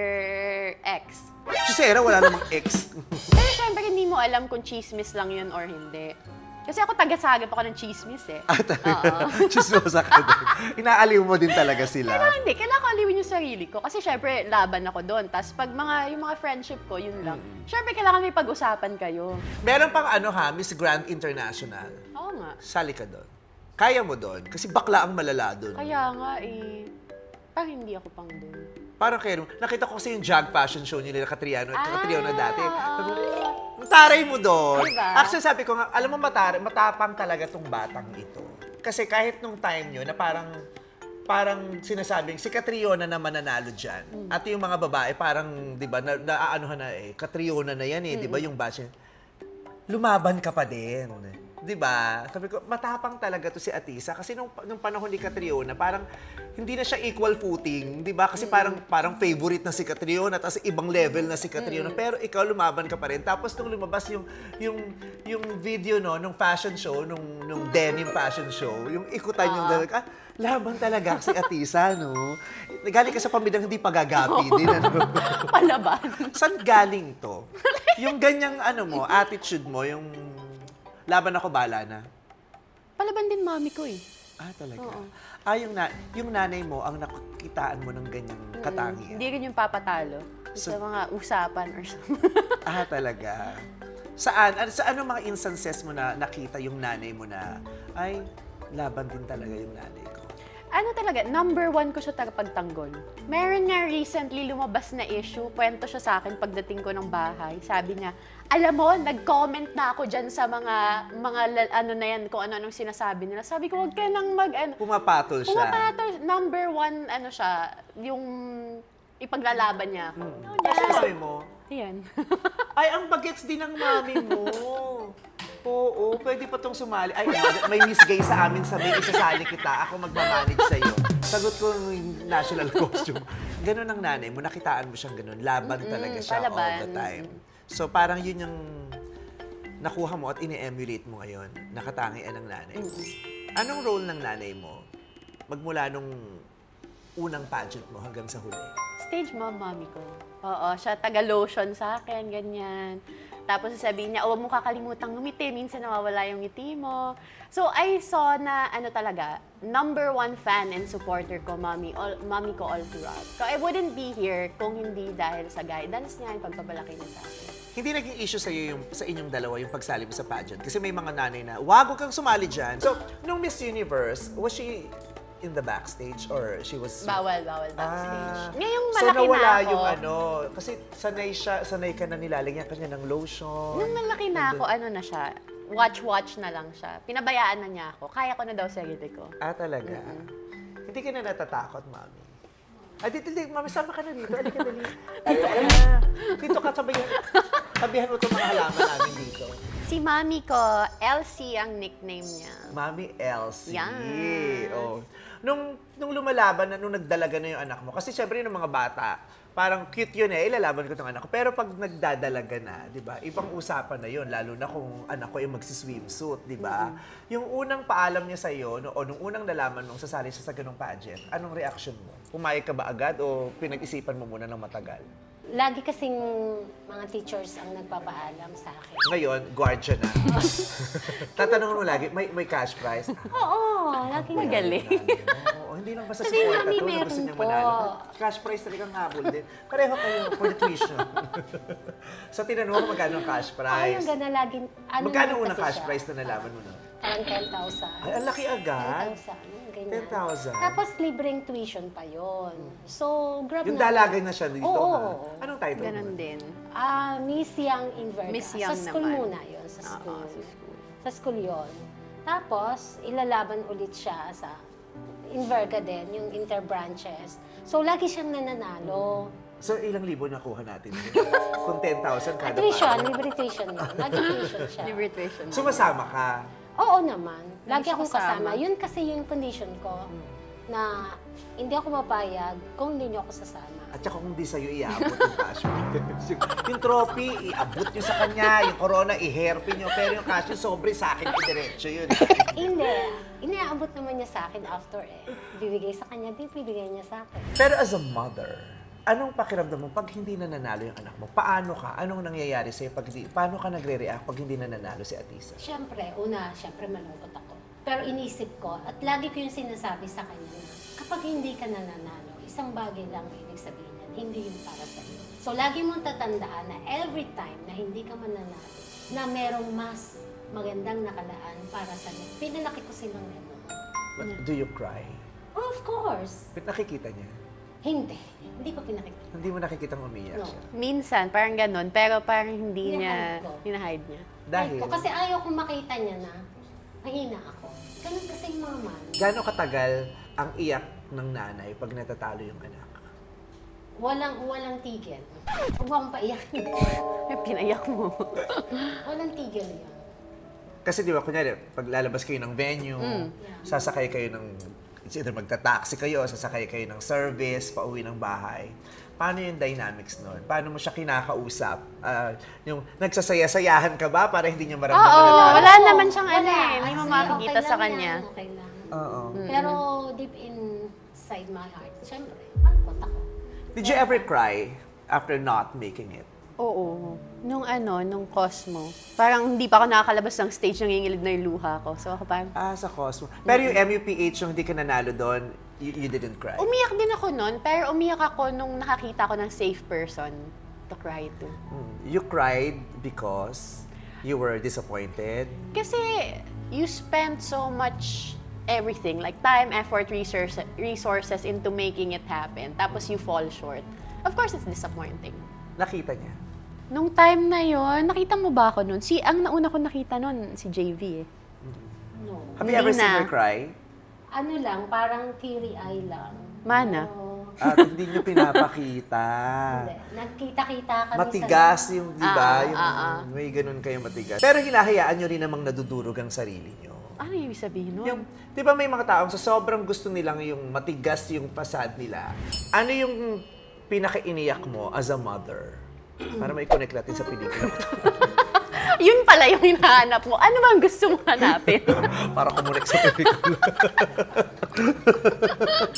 X. Chisera, wala namang X. Pero syempre, hindi mo alam kung chismis lang yun or hindi. Kasi ako taga-sagap ako ng chismis eh. Oo. Chismosa ka din. Inaaliw mo din talaga sila. Pero hindi, kailangan ko aliwin yung sarili ko. Kasi syempre, laban ako doon. Tapos pag yung mga friendship ko, yun lang. Syempre, kailangan may pag-usapan kayo. Meron pang Miss Grand International. Oo nga. Sali ka doon. Kaya mo doon. Kasi bakla ang malala doon. Kaya nga parang hindi ako pang doon. Parang kayo, nakita ko kasi yung Jag fashion show nila Catriano dati. Oo. Ang taray mo doon. Diba? Actually, sabi ko nga, alam mo, matapang talaga tong batang ito. Kasi kahit nung time nyo na parang sinasabing si Catriona na mananalo dyan. At yung mga babae parang, di ba, naaanuhan na Catriona na yan di ba, yung batch. Lumaban ka pa din. Di ba? Sabi ko, matapang talaga to si Atisa. Kasi nung panahon ni Catriona, parang hindi na siya equal footing. Di ba? Kasi parang favorite na si Catriona, tapos ibang level na si Catriona. Pero ikaw, lumaban ka pa rin. Tapos nung lumabas yung video, no, nung fashion show, nung denim fashion show, yung ikutan yung dalaga, laban talaga si Atisa, no? Galing ka sa pamilya hindi pagagapi din, ano? Palaban. Saan galing to? Yung ganyang attitude mo, yung laban ako, bala na. Palaban din mami ko eh. Talaga? Oo. Yung nanay mo, ang nakikitaan mo ng ganyang katangian. Hindi rin yung papatalo. Sa mga usapan or something. Talaga? Saan? Sa anong mga instances mo na nakita yung nanay mo na, ay, laban din talaga yung nanay ko? Talaga, number 1 ko siya tagapagtanggol. Meron nga recently lumabas na issue, kwento siya sa akin pagdating ko ng bahay. Sabi niya, alam mo, nag-comment na ako dyan sa mga na yan, kung ano-anong sinasabi nila. Sabi ko, wag ka nang Pumapatol siya. Number 1, siya, yung ipaglalaban niya ako. Kasi sabi mo, Yan. ay, ang bagets din ng mami mo. Oo, pwede pa tong sumali. Ay, may Miss Gay sa amin sa may isasali kita. Ako magmamanage sa'yo. Sagot ko yung national costume. Ganon ang nanay mo. Nakitaan mo siyang ganon. Laban talaga siya palaban. all the time. So, parang yun yung nakuha mo at ini-emulate mo ngayon. Nakatangian ng nanay mo. Anong role ng nanay mo? Magmula nung unang pageant mo hanggang sa huli. Stage mom, mami ko. Oo, siya taga-lotion sa akin, ganyan. Tapos sasabihin niya, huwag mo kakalimutan ngumiti, minsan nawawala yung ngiti mo. So I saw na talaga, number 1 fan and supporter ko, mami ko all throughout. So I wouldn't be here kung hindi dahil sa guidance niya, yung pagpapalaki niya sa akin. Hindi naging issue sa inyong dalawa yung pagsali mo sa pageant. Kasi may mga nanay na, wag kang sumali dyan. So, nung Miss Universe, was she in the backstage or she was... Bawal backstage. Ngayong So, malaki nawala na ako. yung kasi sanay ka na nilalagyan ka niya ng lotion. Nung malaki na ako, na siya, watch na lang siya. Pinabayaan na niya ako. Kaya ko na daw sarili ko. Talaga? Hindi ka na natatakot, mami? Dito, mami, sama ka na dito. Halika dali. Dito ka, sabihan mo itong mga halaman namin dito. Si mami ko, Elsie ang nickname niya. Mami Elsie. Yan. Oh. Nung lumalaban na, nung nagdalaga na yung anak mo, kasi syempre yung mga bata, parang cute yun ilalaban ko itong anak ko. Pero pag nagdadalaga na, di ba, ibang usapan na yun, lalo na kung anak ko yung magsiswimsuit, di ba? Yung unang paalam niya sa'yo, o nung unang nalaman mong sasali siya sa ganung pageant, anong reaction mo? Pumayag ka ba agad o pinag-isipan mo muna ng matagal? Lagi kasing mga teachers ang nagpapaalam sa akin. Ngayon, guardian na. Tatanungin mo lagi, may cash prize? Oo, lagi Magaling. Oo, hindi lang basta Sabi, support Mami, to, meron gusto niyang po. manalo. Cash prize talagang habol din. Pareho kayo for the tuition. So, tinanong mo magkano ang cash prize? Ayun, gana laging, Magkano naman unang kasi cash siya? prize na nalaman mo na? Parang 10,000. Ay, ang laki agad. 10,000, ganyan. 10,000. Tapos libreng tuition pa yon. So, grab Yung na. dalagay na siya dito, Oo. ha? Anong title Ganon mo? din. Miss Young Inverga. Miss Young sa school naman. muna yon, sa school. Sa school. Sa school yon. Tapos, ilalaban ulit siya sa Inverga din, yung interbranches. So, lagi siyang nananalo. So, ilang libo nakuha natin? Kung 10,000 kada Tuition, paano? libre tuition yun. Lagi tuition siya. Libre tuition. Sumasama ka. Oo naman. Lagi siya akong kasama. kasama. Yun kasi yung condition ko. na hindi ako mapayag kung hindi niyo ako sasama. At saka kung di sa'yo iabot yung cash. Yung trophy, iabot nyo sa kanya. Yung corona, i-hairpin nyo. Pero yung cash, yung sobre sa akin, diretso yun. Hindi. Iniaabot naman niya sa akin after bibigay sa kanya, di bibigay niya sa akin. Pero as a mother, anong pakiramdam mo pag hindi na nanalo yung anak mo? Paano ka? Anong nangyayari sa'yo pag hindi? Paano ka nagre-react pag hindi na nanalo si Atisa? Siyempre, malungkot ako. Pero inisip ko, at lagi ko yung sinasabi sa kanya na kapag hindi ka nananalo, isang bagay lang ang ibig sabihin yan, hindi yung para sa iyo. So, lagi mong tatandaan na every time na hindi ka mananalo, na merong mas magandang nakalaan para sa iyo. Pinalaki ko silang gano'n. But do you cry? Of course. Nakikita niya? Hindi. Hindi ko pinakikita. Hindi mo nakikitang umiyak No. siya? Minsan, parang ganun, pero parang hindi niya, Hinahide ko. hinahide niya. Dahil, Kasi ayaw kong makita niya na mahina ako. Ganun kasi yung mga man. gaano katagal ang iyak ng nanay pag natatalo yung anak? Walang tigil. Huwag mo akong paiyakin. Ay, pinayak mo. Walang tigil yun. Kasi di ba, kunyari, pag lalabas kayo ng venue, sasakay kayo ng, it's either magta-taxi kayo, sasakay kayo ng service, pauwi ng bahay. Paano yung dynamics nun? Paano mo siya kinakausap? Yung nagsasaya-sayahan ka ba para hindi niya maramdaman Oo, na wala naman siyang Wala. hindi mo Actually, makikita okay sa lang kanya. yan, okay lang. Oo. Pero deep inside my heart, syempre, malungkot ako. Did you ever cry after not making it? Oo. Nung Cosmo, parang hindi pa ako nakakalabas ng stage, nangingilid na yung luha ko. So ako parang, Sa Cosmo. Pero yung MUPH, yung hindi ka nanalo doon, you didn't cry? umiyak din ako nun, pero umiyak ako nung nakakita ko ng safe person to cry to. You cried because you were disappointed? Kasi you spent so much everything, like time, effort, resources into making it happen. Tapos you fall short. Of course, it's disappointing. Nakita niya? Nung time na yon, nakita mo ba ako nun? Ang nauna ko nakita nun, si JV eh. No. Have you Hindi ever seen na. her cry? Ano lang, parang teary eye lang. Mana? Oo. At hindi niyo pinapakita. Hindi. Nagkita-kita kami Matigas sa... yung, di ba? Ah, Yung ah. may ganun kayo matigas. Pero hinahayaan niyo rin namang nadudurog ang sarili niyo. Ano yung ibig sabihin nun? Yung, di ba may mga taong sa sobrang gusto nilang yung matigas yung fasad nila, ano yung pinaka-iniyak mo as a mother? Para may connect natin sa pelikula ko. Yun pala yung hinahanap mo. Ano bang gusto mong hanapin? Para kumunik sa pelikula.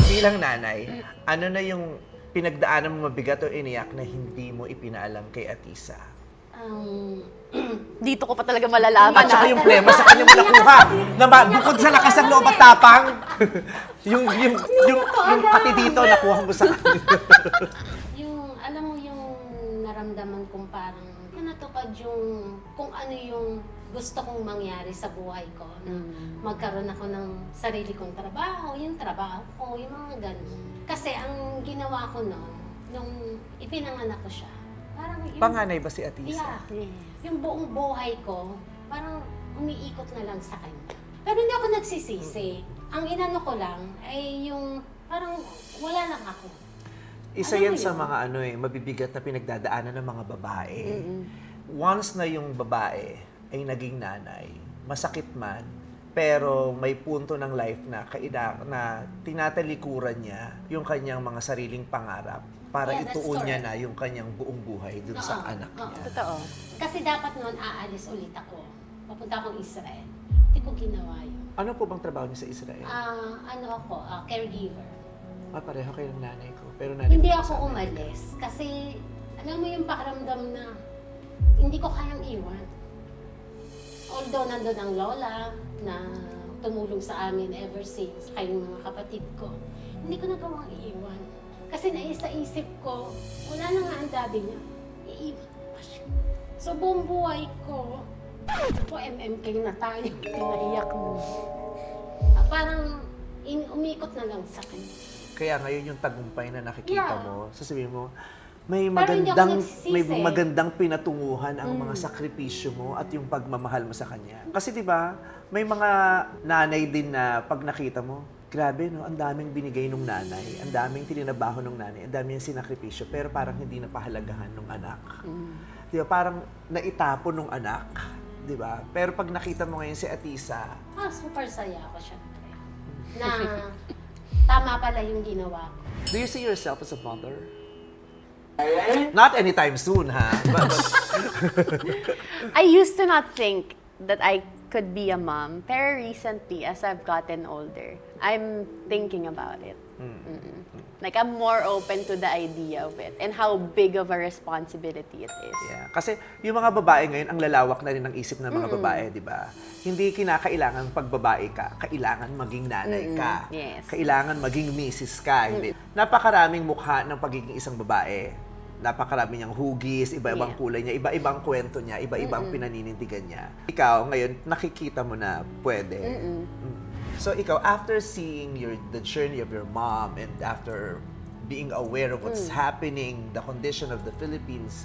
Bilang nanay, ano na yung pinagdaanan mo mabigat o iniyak na hindi mo ipinaalam kay Atisa? Dito ko pa talaga malalaman. At saka yung plema sa kanya mo nakuha. Na bukod sa lakas ng loob at tapang, yung pati dito nakuha mo sa kanya. Yung, alam mo yung naramdaman kong parang natupad yung kung ano yung gusto kong mangyari sa buhay ko. Na magkaroon ako ng sarili kong trabaho, yung trabaho ko, yung mga ganun. Kasi ang ginawa ko noon, nung ipinanganak ko siya, parang yung, Panganay ba si Atisa? yeah, yung buong buhay ko, parang umiikot na lang sa kanya. Pero hindi ako nagsisisi. Ang inano ko lang ay yung parang wala lang ako. Isa Alam yan mo sa yun? mga mabibigat na pinagdadaanan ng mga babae. Once na yung babae ay naging nanay, masakit man, pero may punto ng life na na tinatalikuran niya yung kanyang mga sariling pangarap para Yeah, that's ituon niya correct. na yung kanyang buong buhay dun sa Oo, anak oo. niya. Totoo. Kasi dapat noon aalis ulit ako. Papunta akong Israel. Hindi ko ginawa yun. Ano po bang trabaho niya sa Israel? Ano ako, caregiver. Pareho kayo ng nanay ko. Pero nanay Hindi ko ako sa amin. umalis. Kasi, alam mo yung pakiramdam na hindi ko kayang iwan. Although nandun ang lola na tumulong sa amin ever since, kayong mga kapatid ko, hindi ko nagawang iiwan. Kasi naisa-isip ko, wala na nga ang daddy niya. Iiwan ko pa siya. So buong buhay ko, ako MMK na tayo. Pinaiyak mo. Parang umikot na lang sa kanya. Kaya ngayon yung tagumpay na nakikita Yeah. mo, sasabihin mo, may Pero hindi ako magandang nagsisisi. may magandang pinatunguhan ang mga sakripisyo mo at yung pagmamahal mo sa kanya. Kasi 'di ba, may mga nanay din na pag nakita mo, grabe no, ang daming binigay nung nanay, ang daming tininabaho nung nanay, ang daming sinakripisyo, pero parang hindi napahalagahan nung anak. 'Di ba, parang naitapon nung anak, 'di ba? Pero pag nakita mo ngayon si Atisa, Super saya ako syempre. Na tama pala yung ginawa ko. Do you see yourself as a mother? Not anytime soon, ha? But, I used to not think that I could be a mom. Pero recently, as I've gotten older, I'm thinking about it. Mm-mm. Like, I'm more open to the idea of it and how big of a responsibility it is. yeah. Kasi yung mga babae ngayon, ang lalawak na rin ng isip ng mga babae, di ba? Hindi kinakailangan pag babae ka, kailangan maging nanay ka. Yes. Kailangan maging misis ka. Hindi. Napakaraming mukha ng pagiging isang babae. Napakarami niyang hugis, iba-ibang Yeah. kulay niya, iba-ibang kwento niya, iba-ibang pinaninindigan niya. Ikaw, ngayon, nakikita mo na pwede. So ikaw, after seeing the journey of your mom and after being aware of what's happening, the condition of the Philippines,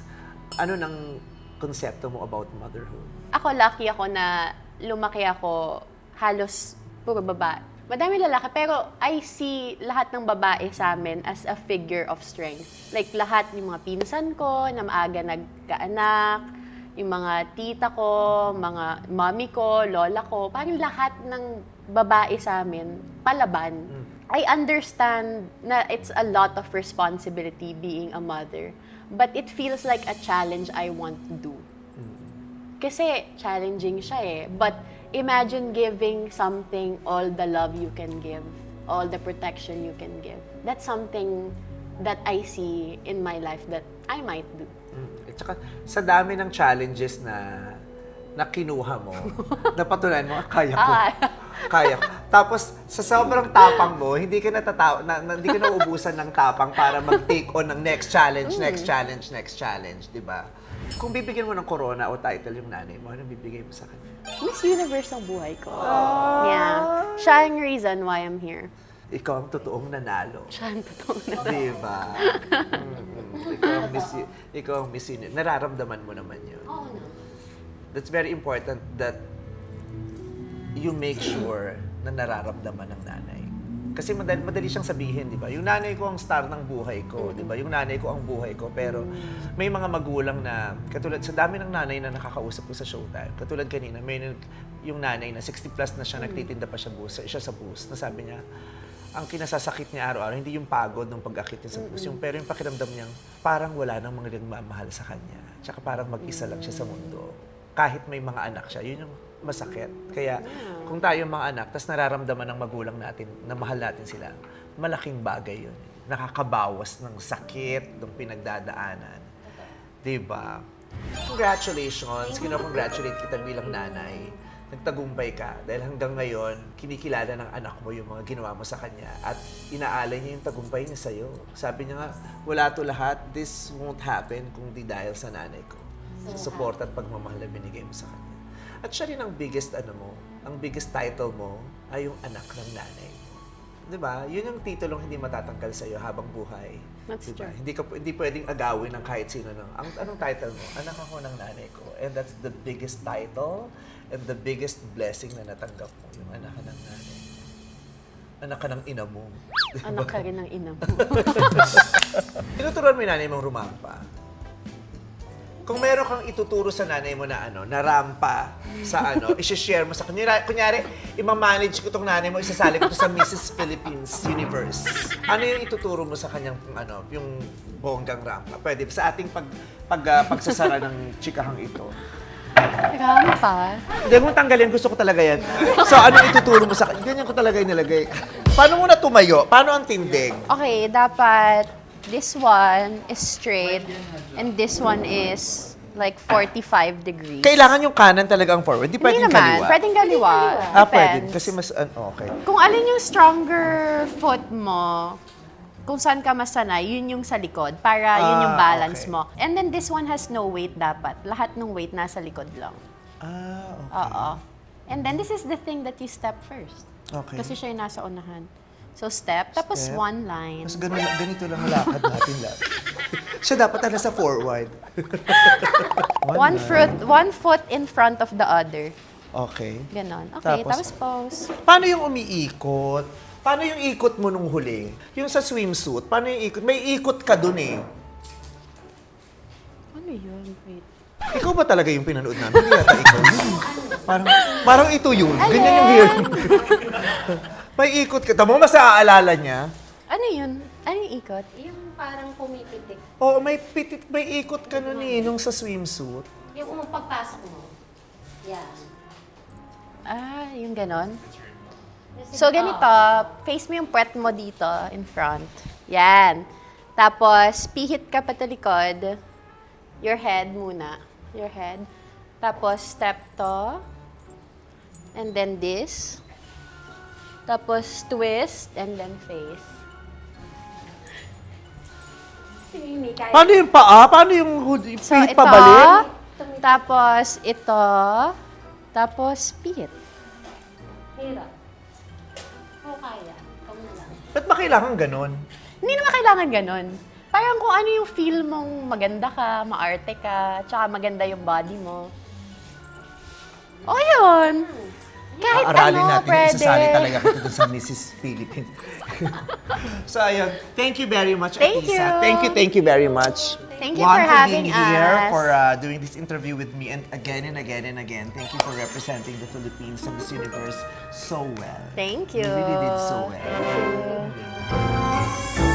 ano nang konsepto mo about motherhood? Ako, lucky ako na lumaki ako halos puro babae. Madami lalaki, pero I see lahat ng babae sa amin as a figure of strength. Like, lahat yung mga pinsan ko na maaga nagkaanak, yung mga tita ko, mga mommy ko, lola ko, parang lahat ng babae sa amin, palaban. I understand na it's a lot of responsibility being a mother, but it feels like a challenge I want to do. Kasi challenging siya eh. But imagine giving something all the love you can give, all the protection you can give. That's something that I see in my life that I might do. At saka, sa dami ng challenges na kinuha mo, napatunayan mo, kaya ko. Kaya ko. Tapos, sa sobrang tapang mo, hindi ka hindi ka nauubusan ng tapang para mag-take on ng next challenge, next challenge, di ba? Kung bibigyan mo ng corona o title yung nanay mo, anong bibigay mo sa kanya? Miss Universe ang buhay ko. Yeah. Siya yung reason why I'm here. Ikaw ang totoong nanalo. Siya ang totoo na. Di ba? Ikaw ang Miss Universe. Nararamdaman mo naman yun. Oo na. That's very important that you make sure na nararamdaman ng nanay. Kasi madali siyang sabihin, di ba? Yung nanay ko ang star ng buhay ko, di ba? Yung nanay ko ang buhay ko. Pero may mga magulang na, katulad, sa dami ng nanay na nakakausap ko sa Showtime, katulad kanina, may yung nanay na 60 plus na siya, nagtitinda pa siya sa bus, na sabi niya, ang kinasasakit niya araw-araw, hindi yung pagod ng pag-akit niya sa bus, pero yung pakiramdam niyang parang wala nang mga nagmamahal sa kanya. Tsaka parang mag-isa lang siya sa mundo. Kahit may mga anak siya, yun yung masakit. Kaya kung tayo mga anak, tas nararamdaman ng magulang natin na mahal natin sila, malaking bagay yun. Nakakabawas ng sakit, ng pinagdadaanan. Diba? Congratulations! Kino-congratulate kita bilang nanay. Nagtagumpay ka dahil hanggang ngayon, kinikilala ng anak mo yung mga ginawa mo sa kanya at inaalay niya yung tagumpay niya sa'yo. Sabi niya nga, wala to lahat, this won't happen kung di dahil sa nanay ko. Sa support at pagmamahal na binigay mo sa kanya. At siya rin ang biggest ang biggest title mo ay yung anak ng nanay mo. 'Di ba? Yun yung titulong hindi matatanggal sa iyo habang buhay. That's diba? true. Hindi pwedeng agawin ng kahit sino anong title mo? Anak ako ng nanay ko. And that's the biggest title and the biggest blessing na natanggap mo, yung anak ka ng nanay mo. Anak ka ng ina mo. Anak ka rin ng ina mo. Tinuturuan mo yung nanay mong rumampa. Kung meron kang ituturo sa nanay mo na na rampa sa i-share mo sa kanya. Kunyari, i-manage ko tong nanay mo, isasali ko to sa Mrs. Philippines Universe. Ano yung ituturo mo sa kanyang yung bonggang rampa? Pwede sa ating pagsasara ng chikahang ito. Rampa? Hindi mo tanggalin, gusto ko talaga yan. So, ano ituturo mo sa kanya? Ganyan ko talaga inilagay. Paano mo na tumayo? Paano ang tindig? Okay, dapat this one is straight and this one is like 45 degrees. Kailangan yung kanan talaga ang forward. Hindi Hindi pwedeng naman. kaliwa. Pwedeng kaliwa. Pwede. Depends. Kasi mas, okay. Kung alin yung stronger foot mo, kung saan ka masanay, yun yung sa likod. Para yun yung balance okay. mo. And then this one has no weight dapat. Lahat ng weight nasa likod lang. Okay. Oo. And then this is the thing that you step first. Okay. Kasi siya yung nasa unahan. So step, tapos Step. one line. Mas ganito lang ang lakad natin lang. Siya dapat nasa forward. One foot in front of the other. Okay. Ganon. Okay, Tapos? tapos pose. Paano yung umiikot? Paano yung ikot mo nung huli? Yung sa swimsuit, paano yung ikot? May ikot ka dun eh. Ano yun? Wait. Ikaw ba talaga yung pinanood namin? Hindi yata ikaw. Parang ito yun. Ganyan yung hair. May ikot ka. Tamo, mas naaalala niya. Ano yun? Ano yung ikot? Yung parang pumipitik. Oo, may ikot ka nun eh, nung sa swimsuit. Yung pagpasok mo. Yan. Ah, yung ganon. Kasi, So, ganito, face mo yung puwet mo dito, in front. Yan. Tapos, pihit ka patalikod. Your head muna. Your head. Tapos, step to. And then this. Tapos, twist. And then face. Si Mimi, kaya. Paano yung paa? Paano yung hood? So, Pihit ito. pabalik? Tapos, ito. Tapos, pihit. Hirap. Oo, kaya. Ikaw na lang. Ba't ba kailangan ganon? Hindi naman kailangan ganun. Parang kung ano yung feel mong maganda ka, maarte ka, tsaka maganda yung body mo. O yun. Kahit Aralin ano, natin, pwede. isasali talaga kita dun sa Mrs. Philippines. So, ayun. Thank you very much, Thank Atisa. you. Thank you very much. Thank you Juan, for having being here, us. for doing this interview with me, and again and again and again. Thank you for representing the Philippines and Miss Universe so well. Thank you. You really did so well. Thank you.